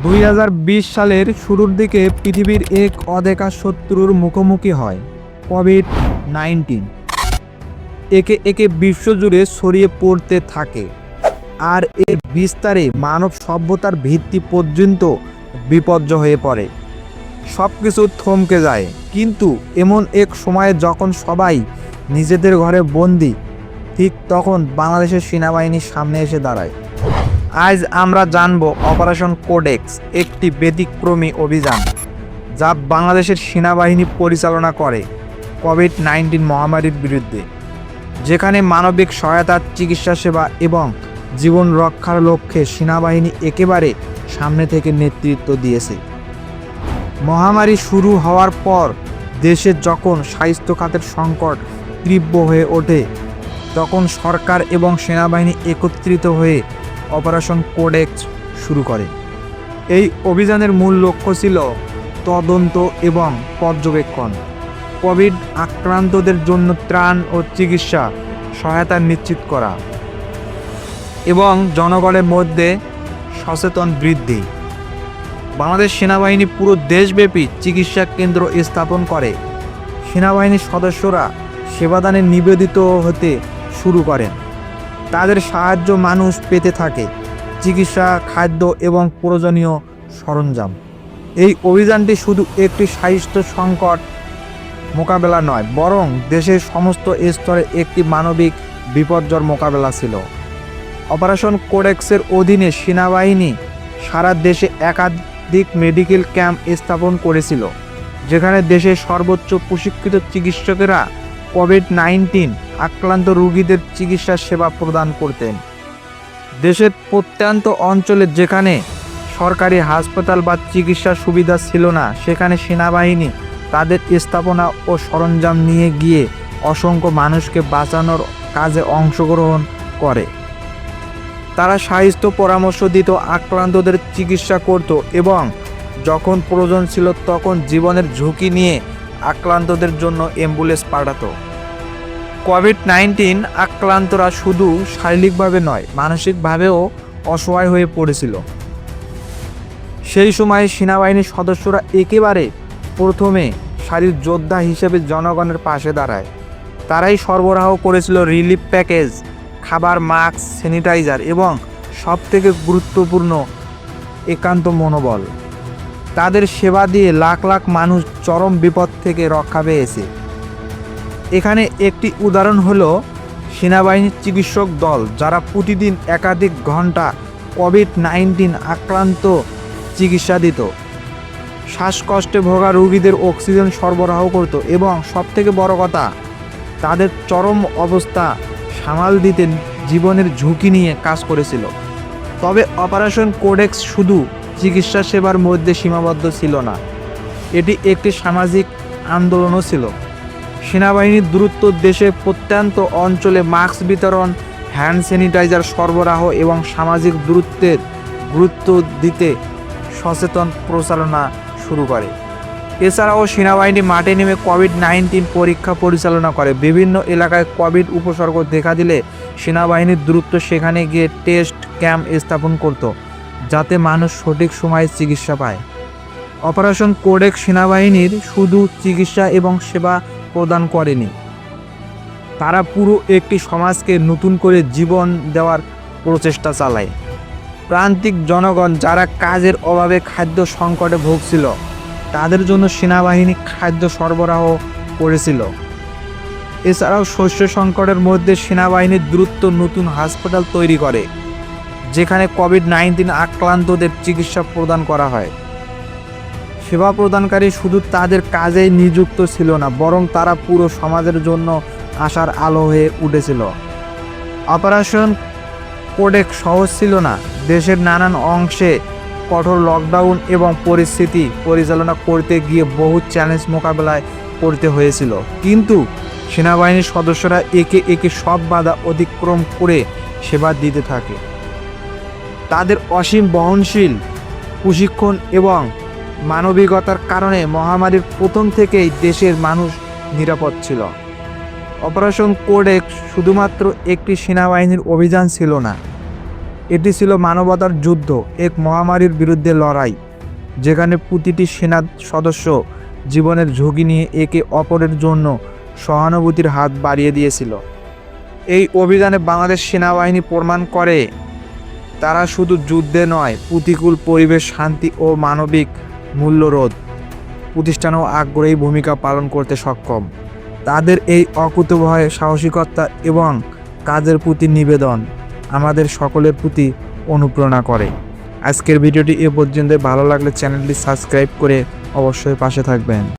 2020 সালের শুরুর দিকে পৃথিবীর এক অদেখা শত্রুর মুখোমুখি হয় কোভিড-19। একে একে বিশ্বজুড়ে ছড়িয়ে পড়তে থাকে, আর এর বিস্তারে মানব সভ্যতার ভিত্তি পর্যন্ত বিপর্যয় হয়ে পড়ে। সব কিছু থমকে যায়, কিন্তু এমন এক সময়ে যখন সবাই নিজেদের ঘরে বন্দি, ঠিক তখন বাংলাদেশের সেনাবাহিনীর সামনে এসে দাঁড়ায়। আজ আমরা জানব অপারেশন কোডেক্স, একটি ব্যতিক্রমী অভিযান যা বাংলাদেশের সেনাবাহিনী পরিচালনা করে কোভিড-19 মহামারীর বিরুদ্ধে, যেখানে মানবিক সহায়তা, চিকিৎসা সেবা এবং জীবন রক্ষার লক্ষ্যে সেনাবাহিনী একেবারে সামনে থেকে নেতৃত্ব দিয়েছে। মহামারী শুরু হওয়ার পর দেশে যখন স্বাস্থ্য খাতের সংকট তীব্র হয়ে ওঠে, তখন সরকার এবং সেনাবাহিনী একত্রিত হয়ে অপারেশন কোডেক্স শুরু করে। এই অভিযানের মূল লক্ষ্য ছিল তদন্ত এবং পর্যবেক্ষণ, কোভিড আক্রান্তদের জন্য ত্রাণ ও চিকিৎসা সহায়তা নিশ্চিত করা এবং জনগণের মধ্যে সচেতন বৃদ্ধি। বাংলাদেশ সেনাবাহিনী পুরো দেশব্যাপী চিকিৎসা কেন্দ্র স্থাপন করে। সেনাবাহিনীর সদস্যরা সেবাদানে নিবেদিত হতে শুরু করেন। তাদের সাহায্য মানুষ পেতে থাকে চিকিৎসা, খাদ্য এবং প্রয়োজনীয় সরঞ্জাম। এই অভিযানটি শুধু একটি স্বাস্থ্য সংকট মোকাবেলা নয়, বরং দেশের সমস্ত স্তরে একটি মানবিক বিপর্যয়ের মোকাবেলা ছিল। অপারেশন কোডেক্সের অধীনে সেনাবাহিনী সারা দেশে একাধিক মেডিকেল ক্যাম্প স্থাপন করেছিল, যেখানে দেশের সর্বোচ্চ প্রশিক্ষিত চিকিৎসকেরা কোভিড-19 আক্রান্ত রোগীদের চিকিৎসা সেবা প্রদান করতেন। দেশের প্রত্যন্ত অঞ্চলে যেখানে সরকারি হাসপাতাল বা চিকিৎসা সুবিধা ছিল না, সেখানে সেনাবাহিনী তাদের স্থাপনা ও সরঞ্জাম নিয়ে গিয়ে অসংখ্য মানুষকে বাঁচানোর কাজে অংশগ্রহণ করে। তারা স্বাস্থ্য পরামর্শ দিত, আক্রান্তদের চিকিৎসা করত এবং যখন প্রয়োজন ছিল তখন জীবনের ঝুঁকি নিয়ে আক্রান্তদের জন্য অ্যাম্বুলেন্স পাঠাতো। কোভিড-19 আক্রান্তরা শুধু শারীরিকভাবে নয়, মানসিকভাবেও অসহায় হয়ে পড়েছিল। সেই সময় সেনাবাহিনীর সদস্যরা একেবারে প্রথমে সারির যোদ্ধা হিসেবে জনগণের পাশে দাঁড়ায়। তারাই সরবরাহ করেছিল রিলিফ প্যাকেজ, খাবার, মাস্ক, স্যানিটাইজার এবং সবথেকে গুরুত্বপূর্ণ একান্ত মনোবল। তাদের সেবা দিয়ে লাখ লাখ মানুষ চরম বিপদ থেকে রক্ষা পেয়েছে। এখানে একটি উদাহরণ হলো সেনাবাহিনীর চিকিৎসক দল, যারা প্রতিদিন একাধিক ঘন্টা কোভিড-19 আক্রান্ত চিকিৎসা দিত, শ্বাসকষ্টে ভোগা রোগীদের অক্সিজেন সরবরাহ করত এবং সবথেকে বড় কথা, তাদের চরম অবস্থা সামাল দিতে জীবনের ঝুঁকি নিয়ে কাজ করেছিল। তবে অপারেশন কোডেক্স শুধু চিকিৎসা সেবার মধ্যে সীমাবদ্ধ ছিল না, এটি একটি সামাজিক আন্দোলনও ছিল। সেনাবাহিনী দ্রুত দেশের প্রত্যন্ত অঞ্চলে মাস্ক বিতরণ, হ্যান্ড স্যানিটাইজার সরবরাহ এবং সামাজিক দূরত্বের গুরুত্ব দিতে সচেতন প্রচারণা শুরু করে। এছাড়াও সেনাবাহিনী মাঠে নেমে কোভিড-19 পরীক্ষা পরিচালনা করে। বিভিন্ন এলাকায় কোভিড উপসর্গ দেখা দিলে সেনাবাহিনী দ্রুত সেখানে গিয়ে টেস্ট ক্যাম্প স্থাপন করত, যাতে মানুষ সঠিক সময়ে চিকিৎসা পায়। অপারেশন কোডেক্স সেনাবাহিনীর শুধু চিকিৎসা এবং সেবা প্রদান করেনি, তারা পুরো একটি সমাজকে নতুন করে জীবন দেওয়ার প্রচেষ্টা চালায়। প্রান্তিক জনগণ যারা কাজের অভাবে খাদ্য সংকটে ভুগছিল, তাদের জন্য সেনাবাহিনী খাদ্য সরবরাহ করেছিল। এছাড়াও শস্য সংকটের মধ্যে সেনাবাহিনী দ্রুত নতুন হাসপাতাল তৈরি করে, যেখানে কোভিড-19 আক্রান্তদের চিকিৎসা প্রদান করা হয়। সেবা প্রদানকারী শুধু তাদের কাজেই নিযুক্ত ছিল না, বরং তারা পুরো সমাজের জন্য আশার আলো হয়ে উঠেছিল। অপারেশন কোডেক্স সহজ ছিল না। দেশের নানান অংশে কঠোর লকডাউন এবং পরিস্থিতি পরিচালনা করতে গিয়ে বহু চ্যালেঞ্জ মোকাবেলায় করতে হয়েছিল, কিন্তু সেনাবাহিনীর সদস্যরা একে একে সব বাধা অতিক্রম করে সেবা দিতে থাকে। তাদের অসীম বহনশীল প্রশিক্ষণ এবং মানবিকতার কারণে মহামারীর প্রথম থেকেই দেশের মানুষ নিরাপদ ছিল। অপারেশন কোডেক্স শুধুমাত্র একটি সেনাবাহিনীর অভিযান ছিল না, এটি ছিল মানবতার যুদ্ধ, এক মহামারীর বিরুদ্ধে লড়াই, যেখানে প্রতিটি সেনা সদস্য জীবনের ঝুঁকি নিয়ে একে অপরের জন্য সহানুভূতির হাত বাড়িয়ে দিয়েছিল। এই অভিযানে বাংলাদেশ সেনাবাহিনী প্রমাণ করে তারা শুধু যুদ্ধে নয়, প্রতিকূল পরিবেশ, শান্তি ও মানবিক মূল্যবোধ প্রতিষ্ঠানেও আগ্রহী ভূমিকা পালন করতে সক্ষম। তাদের এই অকুতোভয় সাহসিকতা এবং কাজের প্রতি নিবেদন আমাদের সকলের প্রতি অনুপ্রেরণা করে। আজকের ভিডিওটি এ পর্যন্ত। ভালো লাগলে চ্যানেলটি সাবস্ক্রাইব করে অবশ্যই পাশে থাকবেন।